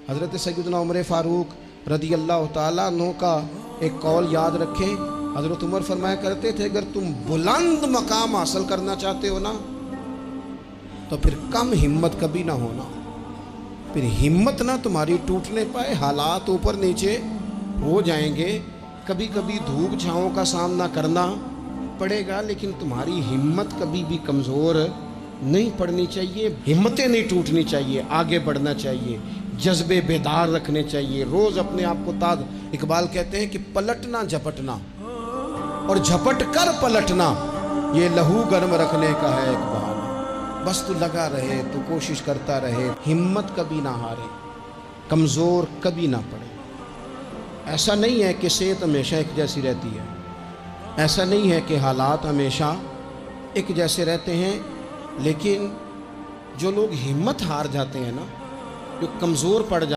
हज़रत सैयदना उमर फ़ारूक रदी अल्लाह ताला अन्हु का एक कौल याद रखें। हज़रत उमर फरमाया करते थे, अगर तुम बुलंद मकाम हासिल करना चाहते हो ना तो फिर कम हिम्मत कभी ना होना, फिर हिम्मत ना तुम्हारी टूटने पाए। हालात ऊपर नीचे हो जाएंगे, कभी कभी धूप छाँव का सामना करना पड़ेगा, लेकिन तुम्हारी हिम्मत कभी भी कमज़ोर नहीं पड़नी चाहिए, हिम्मतें नहीं टूटनी चाहिए, आगे बढ़ना चाहिए, जज्बे बेदार रखने चाहिए, रोज़ अपने आप को ताज़। इकबाल कहते हैं कि पलटना झपटना और झपट कर पलटना ये लहू गर्म रखने का है एक बहाना। बस तू लगा रहे, तू कोशिश करता रहे, हिम्मत कभी ना हारे, कमज़ोर कभी ना पड़े। ऐसा नहीं है कि सेहत हमेशा एक जैसी रहती है, ऐसा नहीं है कि हालात हमेशा एक जैसे रहते हैं, लेकिन जो लोग हिम्मत हार जाते हैं ना, जो कमज़ोर पड़ जाते